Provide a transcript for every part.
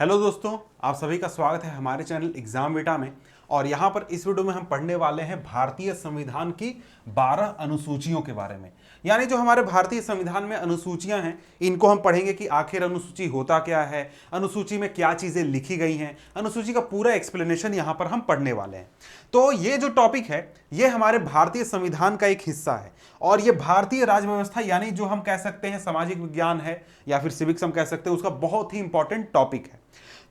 Hello दोस्तों, आप सभी का स्वागत है हमारे चैनल एग्जाम बेटा में। और यहाँ पर इस वीडियो में हम पढ़ने वाले हैं भारतीय संविधान की 12 अनुसूचियों के बारे में। यानी जो हमारे भारतीय संविधान में अनुसूचियां हैं, इनको हम पढ़ेंगे कि आखिर अनुसूची होता क्या है, अनुसूची में क्या चीजें लिखी गई हैं, अनुसूची का पूरा एक्सप्लेनेशन यहाँ पर हम पढ़ने वाले हैं। तो ये जो टॉपिक है ये हमारे भारतीय संविधान का एक हिस्सा है और ये भारतीय राज्य व्यवस्था यानी जो हम कह सकते हैं सामाजिक विज्ञान है या फिर सिविक्स हम कह सकते हैं, उसका बहुत ही इंपॉर्टेंट टॉपिक है।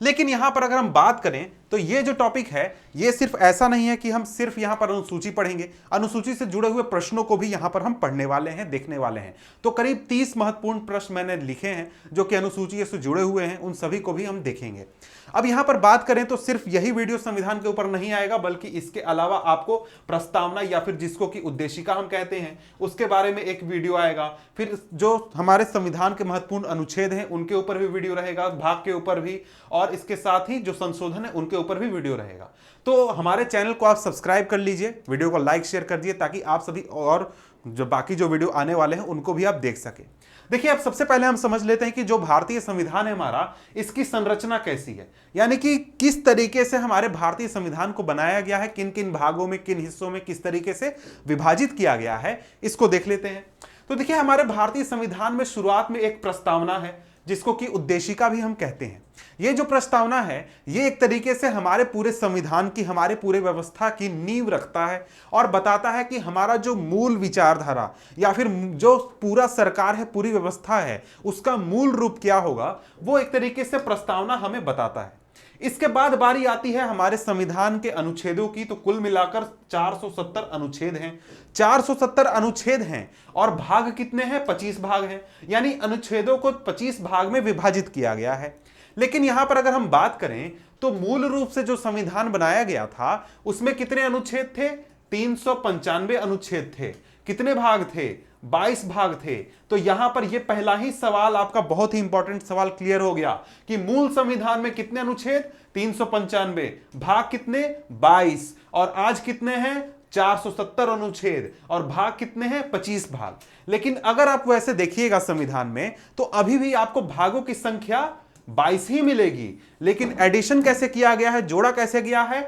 लेकिन यहां पर अगर हम बात करें तो ये जो टॉपिक है ये सिर्फ ऐसा नहीं है कि हम सिर्फ यहां पर अनुसूची पढ़ेंगे, अनुसूची से जुड़े हुए प्रश्नों को भी यहां पर हम पढ़ने वाले हैं, देखने वाले हैं। तो करीब 30 महत्वपूर्ण प्रश्न मैंने लिखे हैं जो कि अनुसूची से जुड़े हुए हैं, उन सभी को भी हम देखेंगे। अब यहां पर बात करें तो सिर्फ यही वीडियो संविधान के ऊपर नहीं आएगा, बल्कि इसके अलावा आपको प्रस्तावना या फिर जिसको कि उद्देशिका हम कहते हैं उसके बारे में एक वीडियो आएगा। फिर जो हमारे संविधान के महत्वपूर्ण अनुच्छेद हैं उनके ऊपर भी वीडियो रहेगा, भाग के ऊपर भी, और इसके साथ ही जो संशोधन है उनके ऊपर भी वीडियो रहेगा। तो हमारे चैनल को आप सब्सक्राइब कर लीजिए, वीडियो को लाइक शेयर कर दिए ताकि आप सभी और जो बाकी जो वीडियो आने वाले हैं उनको भी आप देख सके। देखिए, अब सबसे पहले हम समझ लेते हैं कि जो भारतीय संविधान है हमारा, इसकी संरचना कैसी है, यानी कि किस तरीके से हमारे भारतीय संविधान को बनाया गया है, किन किन भागों में, किन हिस्सों में किस तरीके से विभाजित किया गया है, इसको देख लेते हैं। तो देखिए, हमारे भारतीय संविधान में शुरुआत में एक प्रस्तावना है जिसको कि उद्देशिका भी हम कहते हैं। ये जो प्रस्तावना है ये एक तरीके से हमारे पूरे संविधान की, हमारे पूरे व्यवस्था की नींव रखता है और बताता है कि हमारा जो मूल विचारधारा या फिर जो पूरा सरकार है, पूरी व्यवस्था है, उसका मूल रूप क्या होगा, वो एक तरीके से प्रस्तावना हमें बताता है। इसके बाद बारी आती है हमारे संविधान के अनुच्छेदों की। तो कुल मिलाकर 470 अनुच्छेद हैं, 470 अनुच्छेद हैं और भाग कितने हैं? 25 भाग हैं, यानी अनुच्छेदों को 25 भाग में विभाजित किया गया है। लेकिन यहां पर अगर हम बात करें तो मूल रूप से जो संविधान बनाया गया था उसमें कितने अनुच्छेद थे? 395 अनुच्छेद थे। कितने भाग थे? 22 भाग थे। तो यहां पर यह पहला ही सवाल आपका बहुत ही इंपॉर्टेंट सवाल क्लियर हो गया कि मूल संविधान में कितने अनुच्छेद? 395, भाग कितने? 22, और आज कितने हैं? 470 अनुच्छेद, और भाग कितने हैं? 25 भाग। लेकिन अगर आप वैसे देखिएगा संविधान में तो अभी भी आपको भागों की संख्या 22 ही मिलेगी, लेकिन एडिशन कैसे किया गया है, जोड़ा कैसे गया है?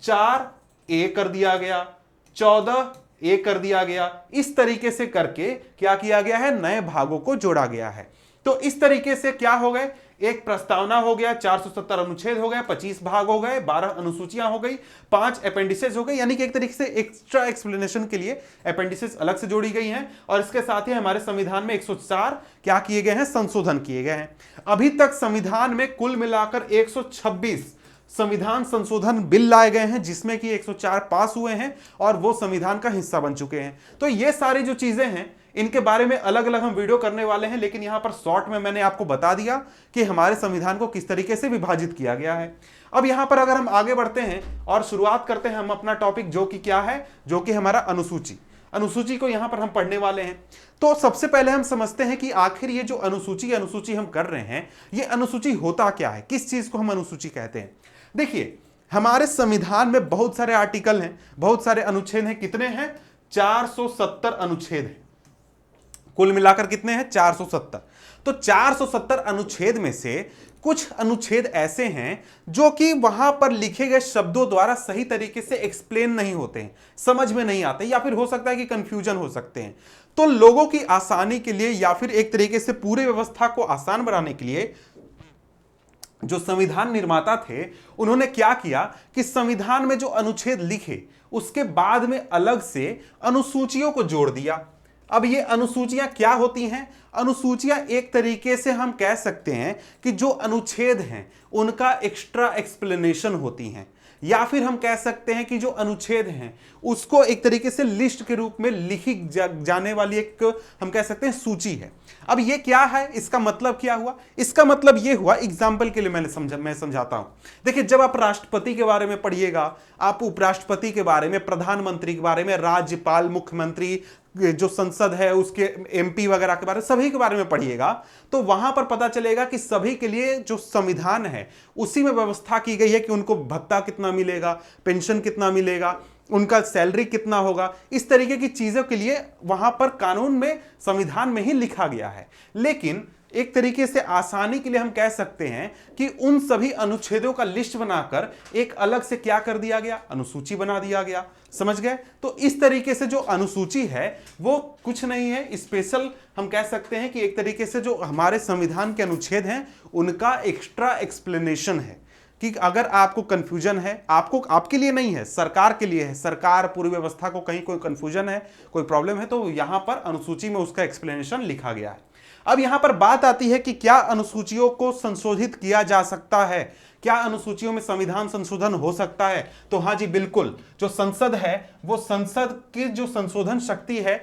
4 ए कर दिया गया, 14 ए कर दिया गया। इस तरीके से करके क्या किया गया है? नए भागों को जोड़ा गया है। तो इस तरीके से क्या हो गए? एक प्रस्तावना हो गया, 470 अनुच्छेद हो गए, 25 भाग हो गए, 12 अनुसूचियां हो गई, 5 अपेंडिसेस हो गई, यानी कि एक तरीके से एक्स्ट्रा एक्सप्लेनेशन के लिए अपेंडिसेस अलग से जोड़ी गई हैं। और इसके साथ ही हमारे संविधान में 104 क्या किए गए हैं? संशोधन किए गए हैं। अभी तक संविधान में कुल मिलाकर 126 संविधान संशोधन बिल लाए गए हैं, जिसमें कि 104 पास हुए हैं और वो संविधान का हिस्सा बन चुके हैं। तो ये सारी जो चीजें हैं इनके बारे में अलग अलग हम वीडियो करने वाले हैं, लेकिन यहां पर शॉर्ट में मैंने आपको बता दिया कि हमारे संविधान को किस तरीके से विभाजित किया गया है। अब यहां पर अगर हम आगे बढ़ते हैं और शुरुआत करते हैं हम अपना टॉपिक, जो कि क्या है? जो कि हमारा अनुसूची। अनुसूची को यहां पर हम पढ़ने वाले हैं। तो सबसे पहले हम समझते हैं कि आखिर ये जो अनुसूची हम कर रहे हैं, ये अनुसूची होता क्या है, किस चीज को हम अनुसूची कहते हैं। देखिए, हमारे संविधान में बहुत सारे आर्टिकल हैं, बहुत सारे अनुच्छेद हैं। कितने हैं? 470 अनुच्छेद हैं। कुल मिलाकर कितने हैं? 470। तो 470 अनुच्छेद में से कुछ अनुच्छेद ऐसे हैं जो कि वहां पर लिखे गए शब्दों द्वारा सही तरीके से एक्सप्लेन नहीं होते हैं, समझ में नहीं आते, या फिर हो सकता है कि कंफ्यूजन हो सकते हैं। तो लोगों की आसानी के लिए या फिर एक तरीके से पूरी व्यवस्था को आसान बनाने के लिए जो संविधान निर्माता थे उन्होंने क्या किया कि संविधान में जो अनुच्छेद लिखे उसके बाद में अलग से अनुसूचियों को जोड़ दिया। अब ये अनुसूचियां क्या होती हैं? अनुसूचियां एक तरीके से हम कह सकते हैं कि जो अनुच्छेद हैं उनका एक्स्ट्रा एक्सप्लेनेशन होती हैं, या फिर हम कह सकते हैं कि जो अनुच्छेद हैं उसको एक तरीके से लिस्ट के रूप में लिखी जाने वाली एक हम कह सकते हैं सूची है। अब ये क्या है, इसका मतलब क्या हुआ? इसका मतलब ये हुआ, एग्जाम्पल के लिए मैं समझाता हूं। देखिए, जब आप राष्ट्रपति के बारे में पढ़िएगा, आप उपराष्ट्रपति के बारे में, प्रधानमंत्री के बारे में, राज्यपाल, मुख्यमंत्री, जो संसद है उसके एमपी वगैरह के बारे में, सभी के बारे में पढ़िएगा, तो वहां पर पता चलेगा कि सभी के लिए जो संविधान है उसी में व्यवस्था की गई है कि उनको भत्ता कितना मिलेगा, पेंशन कितना मिलेगा, उनका सैलरी कितना होगा, इस तरीके की चीजों के लिए वहां पर कानून में, संविधान में ही लिखा गया है। लेकिन एक तरीके से आसानी के लिए हम कह सकते हैं कि उन सभी अनुच्छेदों का लिस्ट बनाकर एक अलग से क्या कर दिया गया, अनुसूची बना दिया गया। समझ गए? तो इस तरीके से जो अनुसूची है वो कुछ नहीं है, स्पेशल हम कह सकते हैं कि एक तरीके से जो हमारे संविधान के अनुच्छेद हैं उनका एक्स्ट्रा एक्सप्लेनेशन है कि अगर आपको कंफ्यूजन है, आपको, आपके लिए नहीं है, सरकार के लिए है, सरकार पूरी व्यवस्था को कहीं कोई कंफ्यूजन है, कोई प्रॉब्लम है, तो यहां पर अनुसूची में उसका एक्सप्लेनेशन लिखा गया है। अब यहां पर बात आती है कि क्या अनुसूचियों को संशोधित किया जा सकता है, क्या अनुसूचियों में संविधान संशोधन हो सकता है? तो हां जी बिल्कुल, जो संसद है वो संसद की जो संशोधन शक्ति है,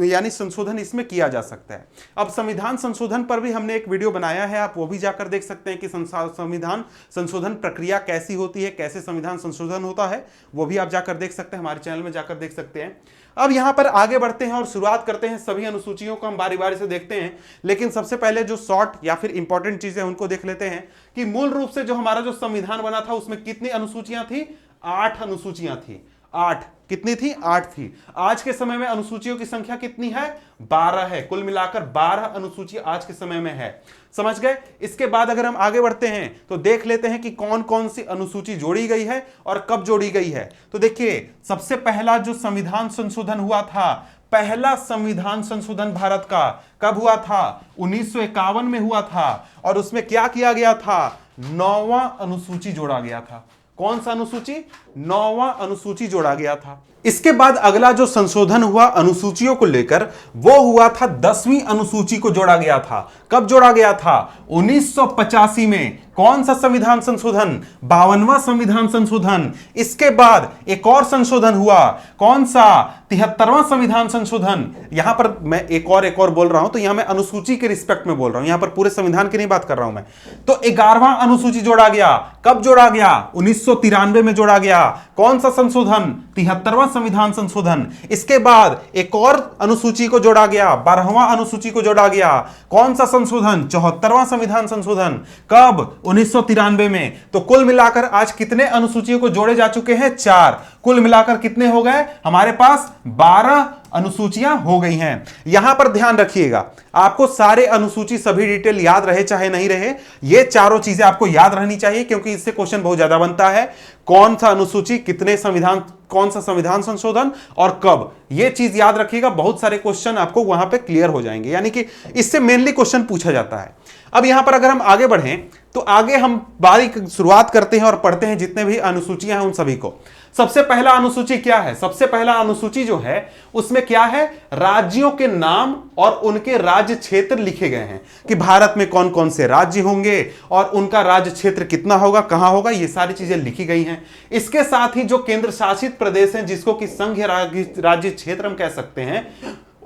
यानी संशोधन इसमें किया जा सकता है। अब संविधान संशोधन पर भी हमने एक वीडियो बनाया है, आप वो भी जाकर देख सकते हैं कि संविधान संशोधन प्रक्रिया कैसी होती है, कैसे संविधान संशोधन होता है, वो भी आप जाकर देख सकते हैं, हमारे चैनल में जाकर देख सकते हैं। अब यहां पर आगे बढ़ते हैं और शुरुआत करते हैं, सभी अनुसूचियों को हम बारी बारी से देखते हैं, लेकिन सबसे पहले जो शॉर्ट या फिर इंपॉर्टेंट चीजें उनको देख लेते हैं कि मूल रूप से जो हमारा जो संविधान बना था उसमें कितनी अनुसूचियां थी? 8 अनुसूचियां थी। 8 कितनी थी? 8 थी। आज के समय में अनुसूचियों की संख्या कितनी है? 12 है। कुल मिलाकर 12 अनुसूची आज के समय में है। समझ गए? इसके बाद अगर हम आगे बढ़ते हैं तो देख लेते हैं कि कौन कौन सी अनुसूची जोड़ी गई है और कब जोड़ी गई है। तो देखिए, सबसे पहला जो संविधान संशोधन हुआ था, पहला संविधान संशोधन भारत का कब हुआ था? 1951 में हुआ था। और उसमें क्या किया गया था? 9वां अनुसूची जोड़ा गया था। कौन सा अनुसूची? 9वां अनुसूची जोड़ा गया था। इसके बाद अगला जो संशोधन हुआ अनुसूचियों को लेकर वो हुआ था 10वीं अनुसूची को जोड़ा गया था। कब जोड़ा गया था? 1985 में। कौन सा संविधान संशोधन? 52वां संविधान संशोधन। इसके बाद एक और संशोधन हुआ, कौन सा? 73वां संविधान संशोधन। यहां पर मैं एक और बोल रहा हूं तो यहां मैं अनुसूची के रिस्पेक्ट में बोल रहा हूं, यहां पर पूरे संविधान की नहीं बात कर रहा हूं मैं। तो 11वां अनुसूची जोड़ा गया। कब जोड़ा गया? 1993 में जोड़ा गया। कौन सा संशोधन? 73वां संविधान संशोधन। इसके बाद एक और अनुसूची को जोड़ा गया, 12वां अनुसूची को जोड़ा गया। कौन सा संशोधन? 74वां संविधान संशोधन। कब? 1993 में। तो कुल मिलाकर आज कितने अनुसूचियों को जोड़े जा चुके हैं? 4। कुल मिलाकर कितने हो गए? हमारे पास 12 अनुसूचियां हो गई हैं। यहां पर ध्यान रखिएगा, आपको सारे अनुसूची सभी डिटेल याद रहे चाहे नहीं रहे, ये चारों चीजें आपको याद रहनी चाहिए क्योंकि इससे क्वेश्चन बहुत ज्यादा बनता है। कौन सा अनुसूची, कितने संविधान, कौन सा संविधान संशोधन और कब, ये चीज याद रखिएगा। बहुत सारे क्वेश्चन आपको वहां पे क्लियर हो जाएंगे, यानी कि इससे मेनली क्वेश्चन पूछा जाता है। अब यहां पर अगर हम आगे बढ़ें तो आगे हम बारीक शुरुआत करते हैं और पढ़ते हैं जितने भी अनुसूचियां हैं उन सभी को। सबसे पहला अनुसूची क्या है? सबसे पहला अनुसूची जो है उसमें क्या है? राज्यों के नाम और उनके राज्य क्षेत्र लिखे गए हैं कि भारत में कौन कौन से राज्य होंगे और उनका राज्य क्षेत्र कितना होगा, कहां होगा, ये सारी चीजें लिखी गई हैं। इसके साथ ही जो केंद्र शासित प्रदेश हैं जिसको कि संघ राज्य क्षेत्र हम कह सकते हैं,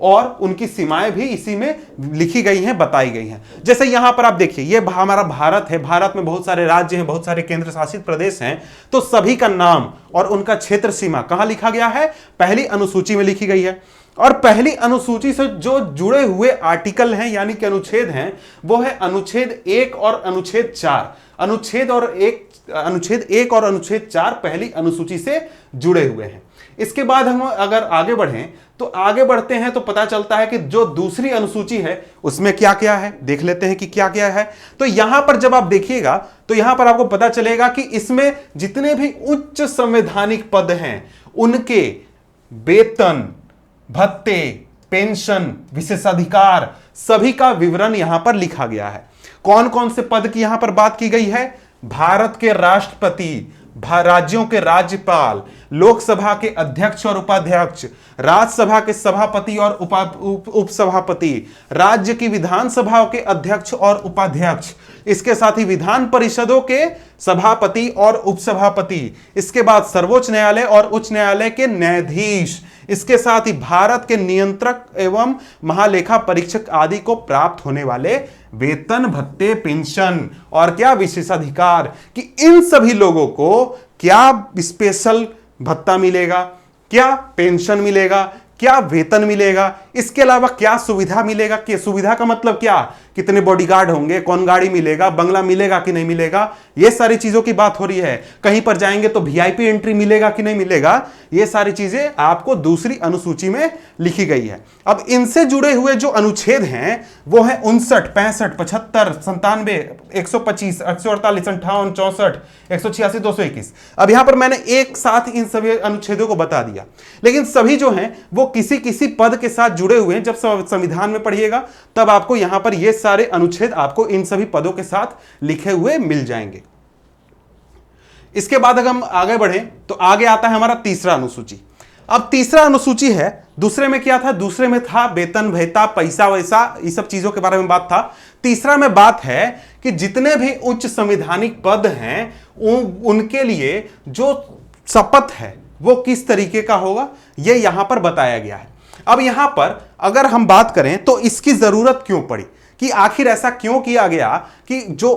और उनकी सीमाएं भी इसी में लिखी गई हैं, बताई गई हैं। जैसे यहां पर आप देखिए, ये हमारा भारत है, भारत में बहुत सारे राज्य हैं, बहुत सारे केंद्र शासित प्रदेश हैं, तो सभी का नाम और उनका क्षेत्र सीमा कहां लिखा गया है? पहली अनुसूची में लिखी गई है। और पहली अनुसूची से जो जुड़े हुए आर्टिकल हैं यानी कि अनुच्छेद हैं, वो है अनुच्छेद 1 और अनुच्छेद 4। अनुच्छेद 1 और अनुच्छेद 4 पहली अनुसूची से जुड़े हुए हैं। इसके बाद हम अगर आगे बढ़ें तो आगे बढ़ते हैं तो पता चलता है कि जो दूसरी अनुसूची है उसमें क्या क्या है, देख लेते हैं कि क्या क्या है। तो यहां पर जब आप देखिएगा तो यहां पर आपको पता चलेगा कि इसमें जितने भी उच्च संवैधानिक पद हैं उनके वेतन, भत्ते, पेंशन, विशेषाधिकार सभी का विवरण यहां पर लिखा गया है। कौन कौन से पद की यहां पर बात की गई है? भारत के राष्ट्रपति, राज्यों के राज्यपाल, लोकसभा के अध्यक्ष और उपाध्यक्ष, राज्यसभा के सभापति और उपसभापति, राज्य की विधानसभाओं के अध्यक्ष और उपाध्यक्ष, इसके साथ ही विधान परिषदों के सभापति और उपसभापति, इसके बाद सर्वोच्च न्यायालय और उच्च न्यायालय के न्यायाधीश, इसके साथ ही भारत के नियंत्रक एवं महालेखा परीक्षक आदि को प्राप्त होने वाले वेतन, भत्ते, पेंशन और क्या विशेषाधिकार, कि इन सभी लोगों को क्या स्पेशल भत्ता मिलेगा, क्या पेंशन मिलेगा, क्या वेतन मिलेगा, इसके अलावा क्या सुविधा मिलेगा, कि सुविधा का मतलब क्या, कितने बॉडीगार्ड होंगे, कौन गाड़ी मिलेगा, बंगला मिलेगा कि नहीं मिलेगा, ये सारी चीजों की बात हो रही है। कहीं पर जाएंगे तो वीआईपी एंट्री मिलेगा कि नहीं मिलेगा, ये सारी चीजें आपको दूसरी अनुसूची में लिखी गई है। अब इनसे जुड़े हुए जो अनुच्छेद हैं वो है 59, 65, 75, 97, 125, 148, 58, 64, 186, 221। अब यहां पर मैंने एक साथ इन सभी अनुच्छेदों को बता दिया, लेकिन सभी जो हैं वो किसी किसी पद के साथ जुड़े हुए हैं। जब संविधान में पढ़िएगा तब आपको यहां पर ये सारे अनुच्छेद आपको इन सभी पदों के साथ लिखे हुए मिल जाएंगे। इसके बाद अगर हम आगे बढ़ें तो आगे आता है हमारा तीसरा अनुसूची। अब तीसरा अनुसूची है, दूसरे में क्या था, दूसरे में था वेतन भत्ता, पैसा वैसा, ये सब चीजों के बारे में बात था। तीसरा में बात है कि जितने भी उच्च संवैधानिक पद हैं उनके लिए जो शपथ है वो किस तरीके का होगा, ये यहां पर बताया गया है। अब यहां पर अगर हम बात करें तो इसकी जरूरत क्यों पड़ी, कि आखिर ऐसा क्यों किया गया कि जो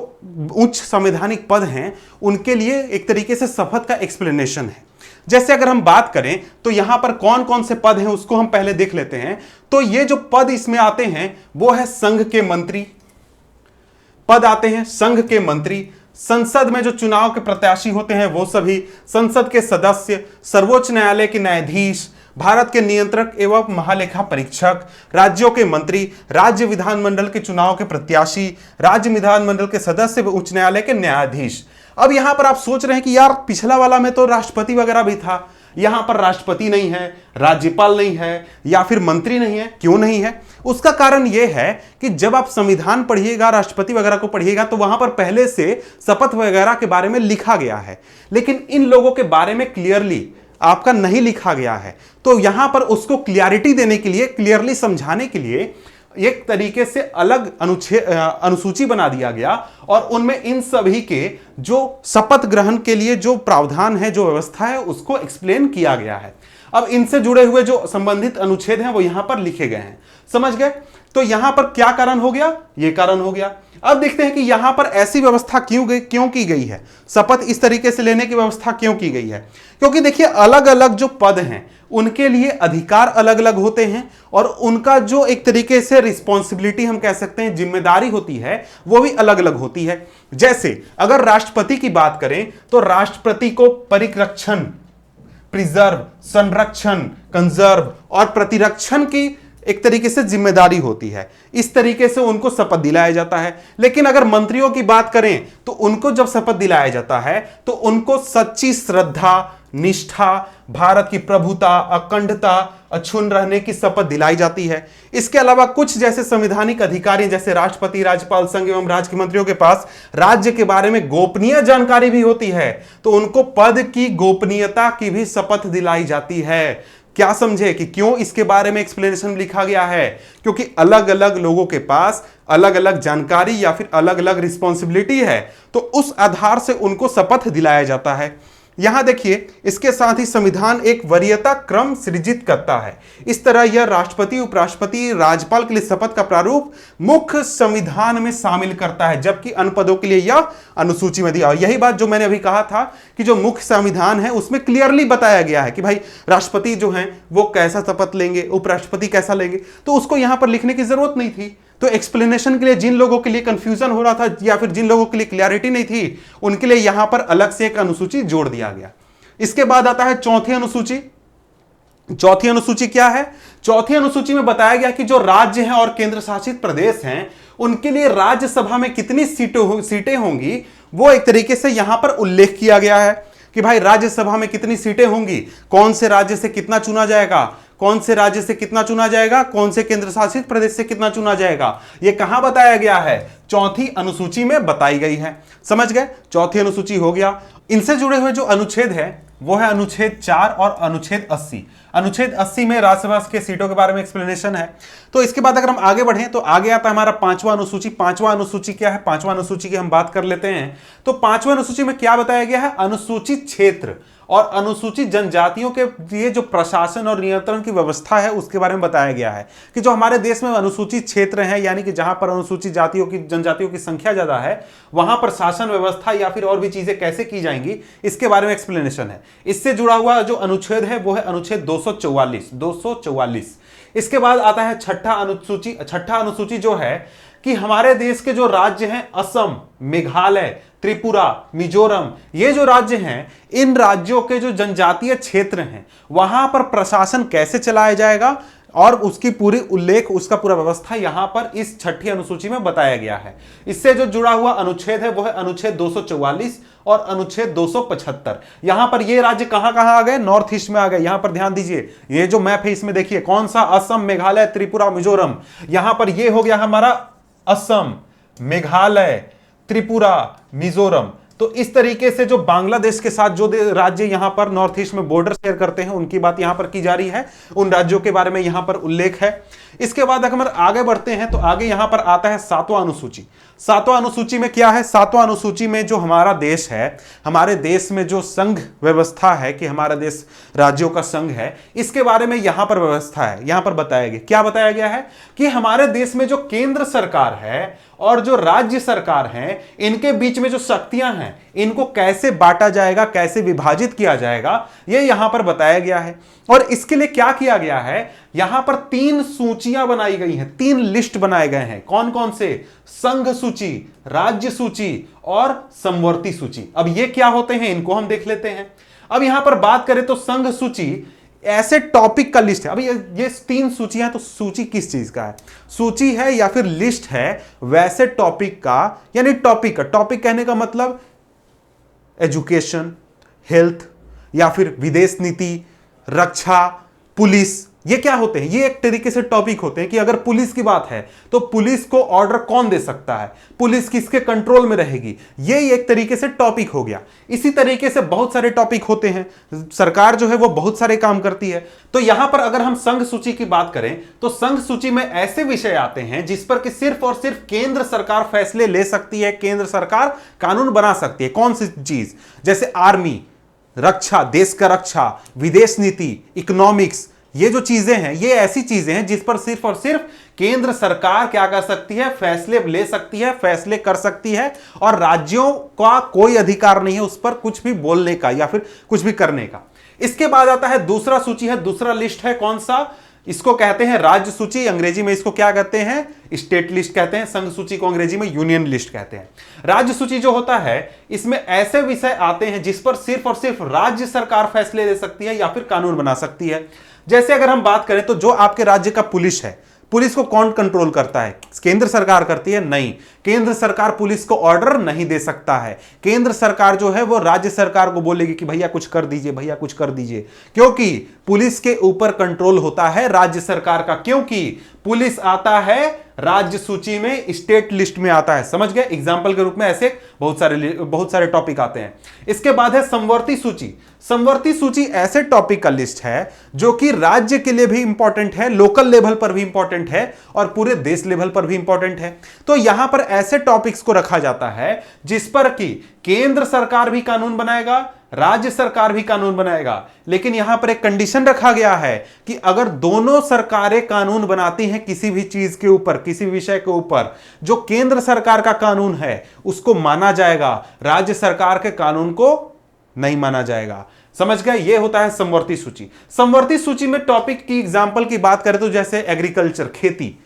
उच्च संवैधानिक पद हैं उनके लिए एक तरीके से शपथ का एक्सप्लेनेशन है। जैसे अगर हम बात करें तो यहां पर कौन कौन से पद हैं उसको हम पहले देख लेते हैं। तो ये जो पद इसमें आते हैं वो है संघ के मंत्री पद आते हैं, संघ के मंत्री, संसद में जो चुनाव के प्रत्याशी होते हैं वो सभी, संसद के सदस्य, सर्वोच्च न्यायालय के न्यायाधीश, भारत के नियंत्रक एवं महालेखा परीक्षक, राज्यों के मंत्री, राज्य विधानमंडल के चुनाव के प्रत्याशी, राज्य विधानमंडल के सदस्य, उच्च न्यायालय के न्यायाधीश। अब यहां पर आप सोच रहे हैं कि यार पिछला वाला में तो राष्ट्रपति वगैरह भी था, यहां पर राष्ट्रपति नहीं है, राज्यपाल नहीं है, या फिर मंत्री नहीं है। क्यों नहीं है? उसका कारण यह है कि जब आप संविधान पढ़िएगा, राष्ट्रपति वगैरह को पढ़िएगा तो वहां पर पहले से शपथ वगैरह के बारे में लिखा गया है, लेकिन इन लोगों के बारे में क्लियरली आपका नहीं लिखा गया है। तो यहां पर उसको क्लियरिटी देने के लिए, क्लियरली समझाने के लिए एक तरीके से अलग अनुसूची बना दिया गया और उनमें इन सभी के जो शपथ ग्रहण के लिए जो प्रावधान है, जो व्यवस्था है, उसको एक्सप्लेन किया गया है। अब इनसे जुड़े हुए जो संबंधित अनुच्छेद हैं वो यहां पर लिखे गए हैं। समझ गए? तो यहां पर क्या कारण हो गया? ये कारण हो गया। अब देखते हैं कि यहां पर ऐसी व्यवस्था क्यों की गई है, शपथ इस तरीके से लेने की व्यवस्था क्यों की गई है। क्योंकि देखिए अलग अलग जो पद हैं उनके लिए अधिकार अलग अलग होते हैं और उनका जो एक तरीके से रिस्पॉन्सिबिलिटी हम कह सकते हैं, जिम्मेदारी होती है, वो भी अलग अलग होती है। जैसे अगर राष्ट्रपति की बात करें तो राष्ट्रपति को परिरक्षण, प्रिजर्व, संरक्षण, कंजर्व और प्रतिरक्षण की एक तरीके से जिम्मेदारी होती है। इस तरीके से उनको शपथ दिलाया जाता है। लेकिन अगर मंत्रियों की बात करें तो उनको जब शपथ दिलाया जाता है तो उनको सच्ची श्रद्धा, निष्ठा, भारत की प्रभुता, अखंडता, अक्षुण्ण रहने की शपथ दिलाई जाती है। इसके अलावा कुछ जैसे संवैधानिक अधिकारी जैसे राष्ट्रपति, राज्यपाल, संघ एवं राज्य के मंत्रियों के पास राज्य के बारे में गोपनीय जानकारी भी होती है, तो उनको पद की गोपनीयता की भी शपथ दिलाई जाती है। क्या समझे कि क्यों इसके बारे में एक्सप्लेनेशन लिखा गया है? क्योंकि अलग अलग लोगों के पास अलग अलग जानकारी या फिर अलग अलग रिस्पॉन्सिबिलिटी है, तो उस आधार से उनको शपथ दिलाया जाता है। यहां देखिए, इसके साथ ही संविधान एक वरीयता क्रम सृजित करता है। इस तरह यह राष्ट्रपति, उपराष्ट्रपति, राज्यपाल के लिए शपथ का प्रारूप मुख्य संविधान में शामिल करता है, जबकि अन्य पदों के लिए यह अनुसूची में दिया। और यही बात जो मैंने अभी कहा था कि जो मुख्य संविधान है उसमें क्लियरली बताया गया है कि भाई राष्ट्रपति जो है वो कैसा शपथ लेंगे, उपराष्ट्रपति कैसा लेंगे, तो उसको यहां पर लिखने की जरूरत नहीं थी। तो एक्सप्लेनेशन के लिए जिन लोगों के लिए कंफ्यूजन हो रहा था या फिर जिन लोगों के लिए क्लैरिटी नहीं थी, उनके लिए यहां पर अलग से एक अनुसूची जोड़ दिया गया। इसके बाद आता है चौथी अनुसूची। चौथी अनुसूची क्या है? चौथी अनुसूची में बताया गया कि जो राज्य हैं और केंद्र शासित प्रदेश हैं उनके लिए राज्यसभा में कितनी सीटें होंगी, वो एक तरीके से यहां पर उल्लेख किया गया है कि भाई राज्यसभा में कितनी सीटें होंगी, कौन से राज्य से कितना चुना जाएगा, कौन से राज्य से कितना चुना जाएगा, कौन से केंद्र शासित प्रदेश से कितना चुना जाएगा, ये कहां बताया गया है? चौथी अनुसूची में बताई गई है। समझ गए? चौथी अनुसूची हो गया। इनसे जुड़े हुए जो अनुच्छेद है वो है अनुच्छेद 4 और अनुच्छेद 80। अनुच्छेद 80 में राज्यसभा के सीटों के बारे में एक्सप्लेनेशन है। तो इसके बाद अगर हम आगे बढ़ें तो आगे आता है हमारा पांचवा अनुसूची। पांचवा अनुसूची क्या है? पांचवा अनुसूची की हम बात कर लेते हैं। तो पांचवा अनुसूची में क्या बताया गया है? अनुसूचित क्षेत्र और अनुसूचित जनजातियों के लिए जो प्रशासन और नियंत्रण की व्यवस्था है उसके बारे में बताया गया है कि जो हमारे देश में अनुसूचित क्षेत्र हैं, यानी कि जहां पर अनुसूचित जातियों की, जनजातियों की संख्या ज्यादा है, वहां पर शासन व्यवस्था या फिर और भी चीजें कैसे की जाएंगी, इसके बारे में एक्सप्लेनेशन है। इससे जुड़ा हुआ जो अनुच्छेद है वो है अनुच्छेद 244। इसके बाद आता है छठा अनुसूची। छठा अनुसूची जो है कि हमारे देश के जो राज्य हैं असम, मेघालय, त्रिपुरा, मिजोरम, ये जो राज्य हैं, इन राज्यों के जो जनजातीय क्षेत्र हैं वहां पर प्रशासन कैसे चलाया जाएगा और उसकी पूरी उल्लेख, उसका पूरा व्यवस्था यहां पर इस छठी अनुसूची में बताया गया है। इससे जो जुड़ा हुआ अनुच्छेद है वो है अनुच्छेद 244 और अनुच्छेद 275। यहां पर ये राज्य कहां कहां आ गए, नॉर्थ ईस्ट में आ गए। यहां पर ध्यान दीजिए, ये जो मैप है इसमें देखिए कौन सा, असम, मेघालय, त्रिपुरा, मिजोरम। यहां पर ये हो गया हमारा असम, मेघालय, त्रिपुरा, मिजोरम। तो इस तरीके से जो बांग्लादेश के साथ जो राज्य यहां पर नॉर्थ ईस्ट में बॉर्डर शेयर करते हैं उनकी बात यहां पर की जा रही है, उन राज्यों के बारे में यहां पर उल्लेख है। इसके बाद अगर हम आगे बढ़ते हैं तो आगे यहां पर आता है सातवां अनुसूची। सातवां अनुसूची में क्या है, सातवां अनुसूची में जो हमारा देश है, हमारे देश में जो संघ व्यवस्था है कि हमारा देश राज्यों का संघ है, इसके बारे में यहां पर व्यवस्था है। यहां पर बताया गया, क्या बताया गया है कि हमारे देश में जो केंद्र सरकार है और जो राज्य सरकार है, इनके बीच में जो शक्तियां हैं इनको कैसे बांटा जाएगा, कैसे विभाजित किया जाएगा, यह यहां पर बताया गया है। और इसके लिए क्या किया गया है, यहां पर 3 सूचियां बनाई गई हैं, 3 लिस्ट बनाए गए हैं। कौन कौन से, संघ सूची, राज्य सूची और समवर्ती सूची। अब ये क्या होते हैं इनको हम देख लेते हैं। अब यहां पर बात करें तो संघ सूची ऐसे टॉपिक का लिस्ट है। अभी ये 3 सूचियां, तो सूची किस चीज का है, सूची है या फिर लिस्ट है वैसे टॉपिक का, यानी टॉपिक का, टॉपिक कहने का मतलब एजुकेशन, हेल्थ या फिर विदेश नीति, रक्षा, पुलिस, ये क्या होते हैं, ये एक तरीके से टॉपिक होते हैं कि अगर पुलिस की बात है तो पुलिस को ऑर्डर कौन दे सकता है, पुलिस किसके कंट्रोल में रहेगी, ये एक तरीके से टॉपिक हो गया। इसी तरीके से बहुत सारे टॉपिक होते हैं, सरकार जो है वो बहुत सारे काम करती है। तो यहां पर अगर हम संघ सूची की बात करें तो संघ सूची में ऐसे विषय आते हैं जिस पर कि सिर्फ और सिर्फ केंद्र सरकार फैसले ले सकती है, केंद्र सरकार कानून बना सकती है। कौन सी चीज, जैसे आर्मी, रक्षा, देश का रक्षा, विदेश नीति, इकोनॉमिक्स, ये जो चीजें हैं ये ऐसी चीजें हैं जिस पर सिर्फ और सिर्फ केंद्र सरकार क्या कर सकती है, फैसले ले सकती है, फैसले कर सकती है और राज्यों का कोई अधिकार नहीं है उस पर कुछ भी बोलने का या फिर कुछ भी करने का। इसके बाद आता है दूसरा सूची है, दूसरा लिस्ट है कौन सा, इसको कहते हैं राज्य सूची, अंग्रेजी में इसको क्या कहते हैं, स्टेट लिस्ट कहते हैं। संघ सूची को अंग्रेजी में यूनियन लिस्ट कहते हैं। राज्य सूची जो होता है इसमें ऐसे विषय आते हैं जिस पर सिर्फ और सिर्फ राज्य सरकार फैसले ले सकती है या फिर कानून बना सकती है। जैसे अगर हम बात करें तो जो आपके राज्य का पुलिस है, पुलिस को कौन कंट्रोल करता है, केंद्र सरकार करती है, नहीं, केंद्र सरकार पुलिस को ऑर्डर नहीं दे सकता है। केंद्र सरकार जो है वो राज्य सरकार को बोलेगी कि भैया कुछ कर दीजिए, भैया कुछ कर दीजिए, क्योंकि पुलिस के ऊपर कंट्रोल होता है राज्य सरकार का, क्योंकि पुलिस आता है राज्य सूची में, स्टेट लिस्ट में आता है। समझ गए, एग्जाम्पल के रूप में ऐसे बहुत सारे टॉपिक आते हैं। इसके बाद है समवर्ती सूची। समवर्ती सूची ऐसे टॉपिक का लिस्ट है जो कि राज्य के लिए भी इंपॉर्टेंट है, लोकल लेवल पर भी इंपॉर्टेंट है और पूरे देश लेवल पर भी इंपॉर्टेंट है। तो यहां पर ऐसे टॉपिक्स को रखा जाता है जिस पर कि केंद्र सरकार भी कानून बनाएगा, राज्य सरकार भी कानून बनाएगा, लेकिन यहां पर एक कंडीशन रखा गया है कि अगर दोनों सरकारें कानून बनाती हैं किसी भी चीज के ऊपर, किसी विषय के ऊपर, जो केंद्र सरकार का कानून है उसको माना जाएगा, राज्य सरकार के कानून को नहीं माना जाएगा। समझ गए, ये होता है समवर्ती सूची। समवर्ती सूची में टॉपिक की एग्जांपल की बात करें तो जैसे एग्रीकल्चर, खेती,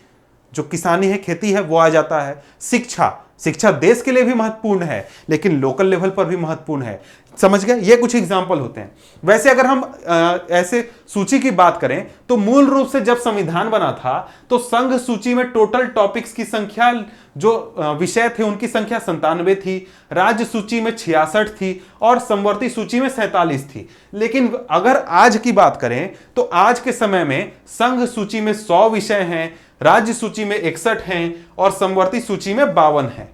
जो किसानी है, खेती है, वो आ जाता है। शिक्षा, शिक्षा देश के लिए भी महत्वपूर्ण है लेकिन लोकल लेवल पर भी महत्वपूर्ण है। समझ गए, ये कुछ एग्जाम्पल होते हैं। वैसे अगर हम ऐसे सूची की बात करें तो मूल रूप से जब संविधान बना था तो संघ सूची में टोटल टॉपिक्स की संख्या, जो विषय थे उनकी संख्या 97 थी, राज्य सूची में 66 थी और समवर्ती सूची में 47 थी। लेकिन अगर आज की बात करें तो आज के समय में संघ सूची में 100 विषय हैं, राज्य सूची में 61 हैं और समवर्ती सूची में 52 हैं।